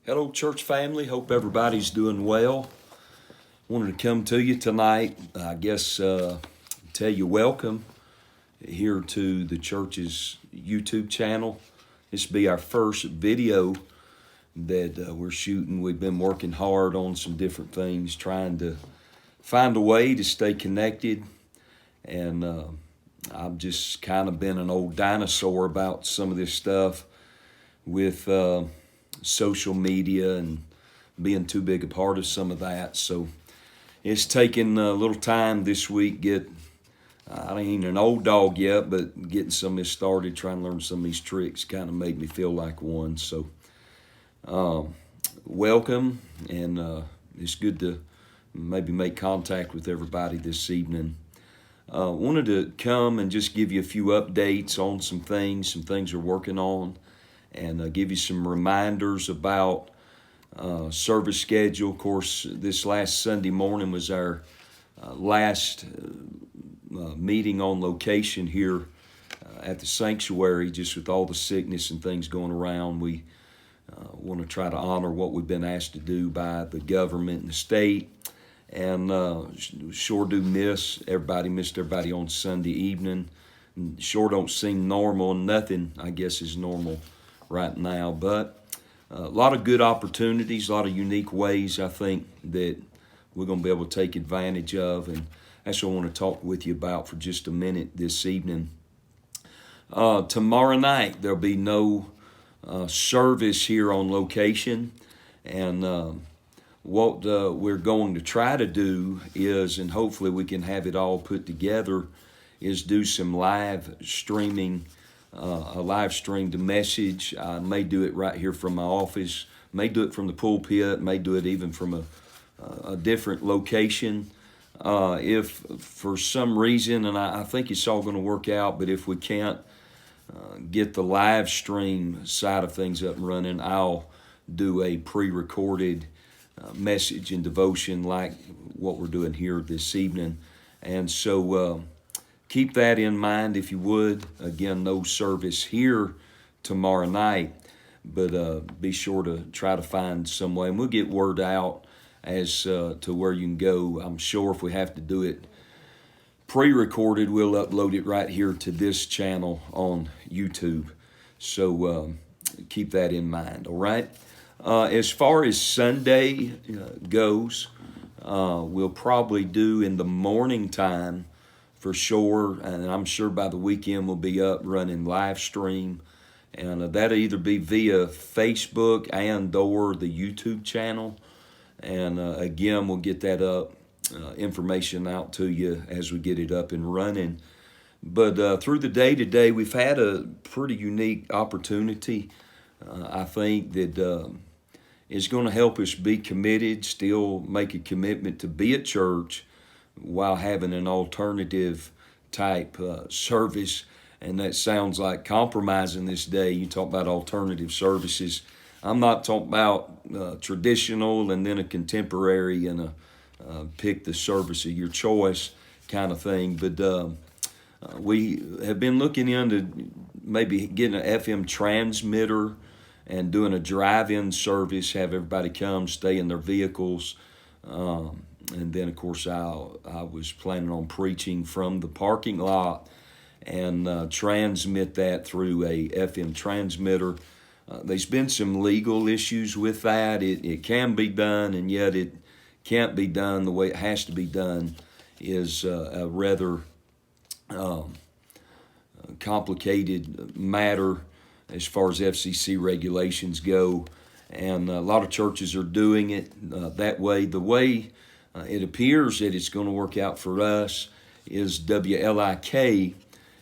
Hello, church family. Hope everybody's doing well. Wanted to come to you tonight. Tell you welcome here to the church's YouTube channel. This will be our first video that we're shooting. We've been working hard on some different things, trying to find a way to stay connected. And I've just kind of been an old dinosaur about some of this stuff with social media and being too big a part of some of that. So it's taken a little time this week. I ain't an old dog yet, but getting some of this started, trying to learn some of these tricks kind of made me feel like one. So welcome, and it's good to maybe make contact with everybody this evening. Wanted to come and just give you a few updates on some things we're working on, and give you some reminders about service schedule. Of course, this last Sunday morning was our last meeting on location here at the sanctuary. Just with all the sickness and things going around, we want to try to honor what we've been asked to do by the government and the state. And sure do missed everybody on Sunday evening. Sure don't seem normal. Nothing, I guess, is normal right now, but a lot of good opportunities, a lot of unique ways I think that we're going to be able to take advantage of, and that's what I want to talk with you about for just a minute this evening. Tomorrow night there'll be no service here on location, and what we're going to try to do is, and hopefully we can have it all put together, is do some live streaming. A live streamed message. I may do it right here from my office, may do it from the pulpit, may do it even from a different location. If for some reason, and I think it's all going to work out, but if we can't get the live stream side of things up and running, I'll do a pre-recorded message and devotion like what we're doing here this evening. And so keep that in mind if you would. Again, no service here tomorrow night, but be sure to try to find some way. And we'll get word out as to where you can go. I'm sure if we have to do it pre-recorded, we'll upload it right here to this channel on YouTube. So keep that in mind, all right? As far as Sunday goes, we'll probably do in the morning time for sure, and I'm sure by the weekend we'll be up running live stream, and that'll either be via Facebook and or the YouTube channel. And again, we'll get that up, information out to you as we get it up and running. But through the day today, we've had a pretty unique opportunity. I think that is going to help us be committed, still make a commitment to be at church, while having an alternative type service. And that sounds like compromising this day. You talk about alternative services. I'm not talking about traditional and then a contemporary and a pick the service of your choice kind of thing. But we have been looking into maybe getting an FM transmitter and doing a drive-in service, have everybody come, stay in their vehicles. And then, of course, I was planning on preaching from the parking lot and transmit that through a FM transmitter. There's been some legal issues with that. It can be done, and yet it can't be done the way it has to be done. Is a rather complicated matter as far as FCC regulations go. And a lot of churches are doing it that way. The way it appears that it's going to work out for us is WLIK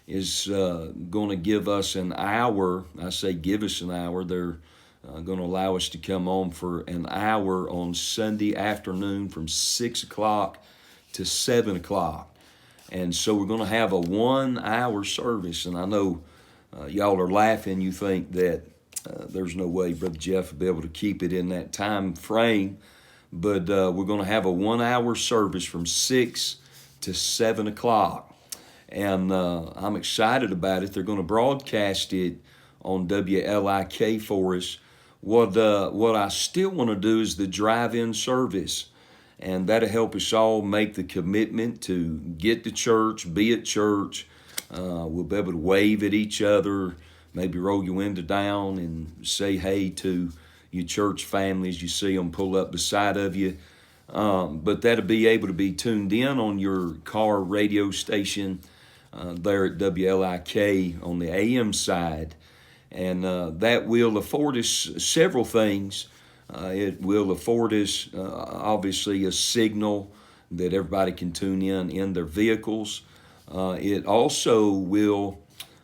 is going to give us an hour. I say give us an hour. They're going to allow us to come on for an hour on Sunday afternoon from 6 o'clock to 7 o'clock. And so we're going to have a 1 hour service. And I know y'all are laughing. You think that there's no way Brother Jeff will be able to keep it in that time frame. But we're going to have a 1 hour service from 6 to 7 o'clock. And I'm excited about it. They're going to broadcast it on WLIK for us. What I still want to do is the drive-in service, and that'll help us all make the commitment to get to church, be at church. We'll be able to wave at each other, maybe roll your window down and say hey to your church family as you see them pull up beside of you. But that'll be able to be tuned in on your car radio station there at WLIK on the AM side. And that will afford us several things. It will afford us, obviously, a signal that everybody can tune in their vehicles. It also will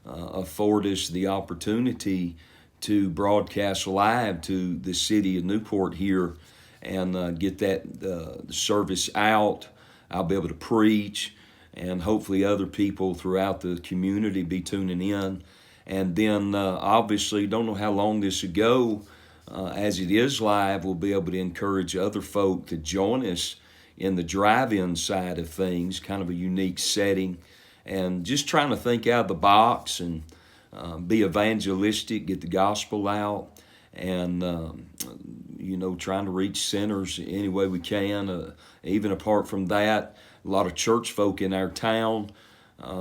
afford us the opportunity to broadcast live to the city of Newport here and get that service out. I'll be able to preach, and hopefully other people throughout the community be tuning in. And then obviously, don't know how long this will go. As it is live, we'll be able to encourage other folk to join us in the drive-in side of things, kind of a unique setting, and just trying to think out of the box and be evangelistic, get the gospel out, and trying to reach sinners any way we can. Even apart from that, a lot of church folk in our town,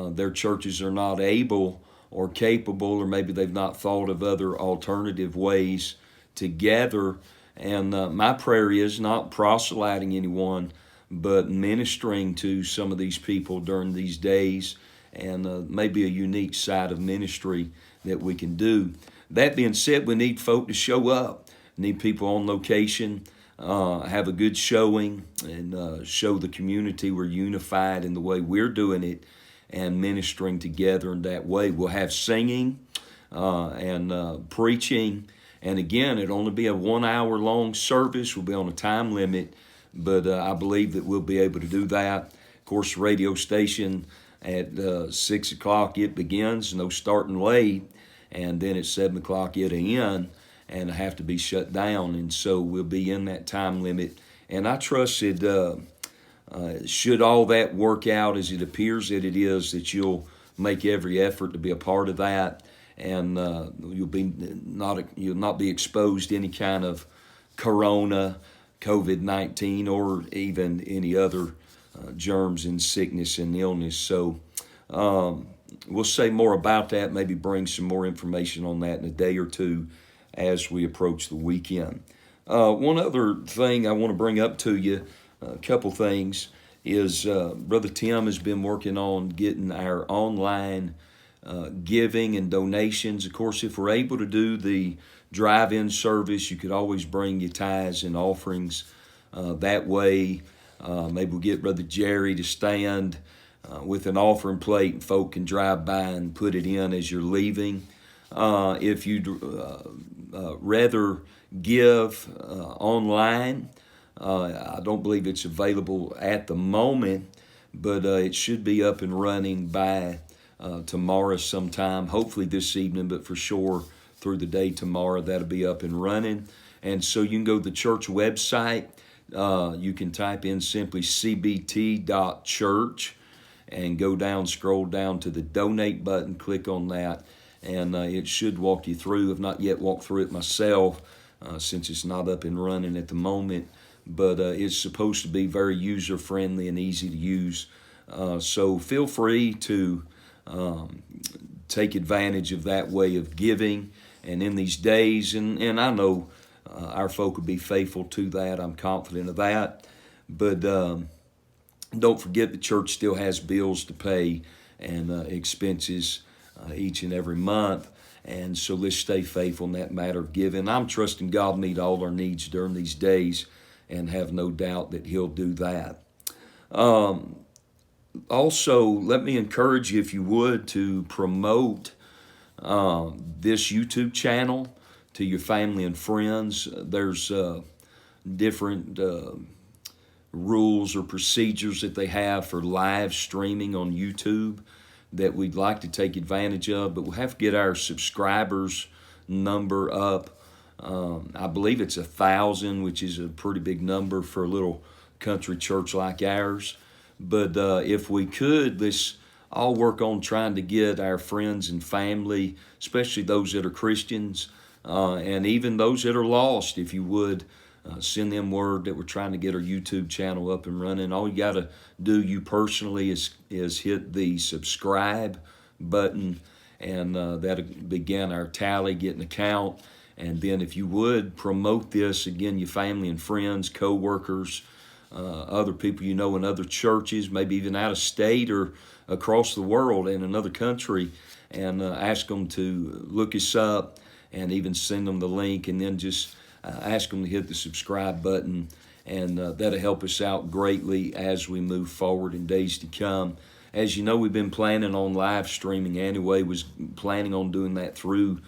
their churches are not able or capable, or maybe they've not thought of other alternative ways to gather. And my prayer is not proselyting anyone, but ministering to some of these people during these days, and maybe a unique side of ministry that we can do. That being said, we need folk to show up, need people on location, have a good showing, and show the community we're unified in the way we're doing it and ministering together in that way. We'll have singing and preaching. And again, it'll only be a 1 hour long service. We'll be on a time limit, but I believe that we'll be able to do that. Of course, radio station at 6 o'clock it begins, no starting late, and then at 7 o'clock it'll end and have to be shut down. And so we'll be in that time limit. And I trust that should all that work out as it appears that it is, that you'll make every effort to be a part of that, and you'll not be exposed to any kind of corona, COVID-19, or even any other germs and sickness and illness. So we'll say more about that, maybe bring some more information on that in a day or two as we approach the weekend. One other thing I want to bring up to you, a couple things, is Brother Tim has been working on getting our online giving and donations. Of course, if we're able to do the drive-in service, you could always bring your tithes and offerings that way. Maybe we'll get Brother Jerry to stand with an offering plate, and folk can drive by and put it in as you're leaving. If you'd rather give online, I don't believe it's available at the moment, but it should be up and running by tomorrow sometime, hopefully this evening, but for sure through the day tomorrow, that'll be up and running. And so you can go to the church website. You can type in simply cbt.church and go down, scroll down to the donate button, click on that, and it should walk you through. I've not yet walked through it myself since it's not up and running at the moment, but it's supposed to be very user-friendly and easy to use. So feel free to take advantage of that way of giving. And in these days, and I know our folk will be faithful to that. I'm confident of that. But don't forget the church still has bills to pay and expenses each and every month. And so let's stay faithful in that matter of giving. I'm trusting God will meet all our needs during these days and have no doubt that He'll do that. Also, let me encourage you, if you would, to promote this YouTube channel to your family and friends. There's different rules or procedures that they have for live streaming on YouTube that we'd like to take advantage of, but we'll have to get our subscribers number up. I believe it's 1,000, which is a pretty big number for a little country church like ours. But if we could, let's all work on trying to get our friends and family, especially those that are Christians, and even those that are lost, if you would, send them word that we're trying to get our YouTube channel up and running. All you got to do, you personally, is hit the subscribe button, and that'll begin our tally, getting a count. And then if you would, promote this, again, your family and friends, co-workers, other people you know in other churches, maybe even out of state or across the world in another country, and ask them to look us up and even send them the link, and then just ask them to hit the subscribe button, and that'll help us out greatly as we move forward in days to come. As you know, we've been planning on live streaming anyway, was planning on doing that through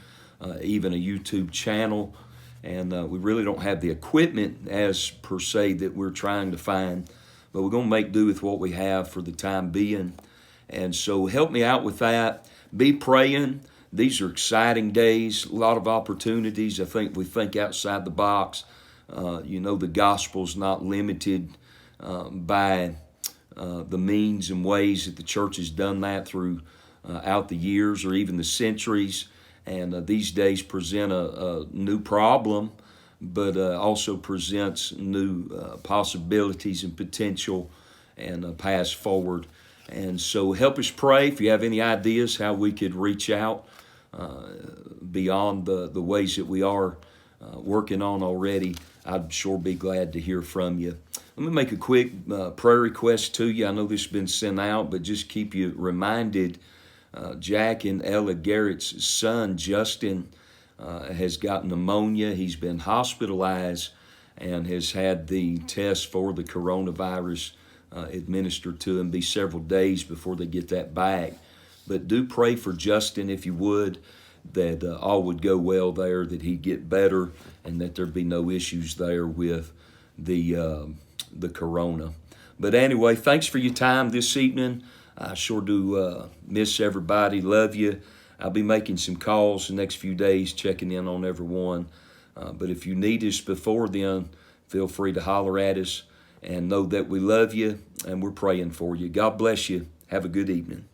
even a YouTube channel, and we really don't have the equipment as per se that we're trying to find, but we're going to make do with what we have for the time being. And so help me out with that. Be praying. These are exciting days, a lot of opportunities. I think we think outside the box. The gospel's not limited by the means and ways that the church has done that through out the years or even the centuries. And these days present a new problem, but also presents new possibilities and potential and paths forward. And so help us pray. If you have any ideas how we could reach out beyond the ways that we are working on already, I'd sure be glad to hear from you. Let me make a quick prayer request to you. I know this has been sent out, but just keep you reminded. Jack and Ella Garrett's son, Justin, has got pneumonia. He's been hospitalized and has had the test for the coronavirus administered to him. Be several days before they get that back. But do pray for Justin, if you would, that all would go well there, that he'd get better, and that there'd be no issues there with the corona. But anyway, thanks for your time this evening. I sure do miss everybody. Love you. I'll be making some calls the next few days, checking in on everyone. But if you need us before then, feel free to holler at us, and know that we love you and we're praying for you. God bless you. Have a good evening.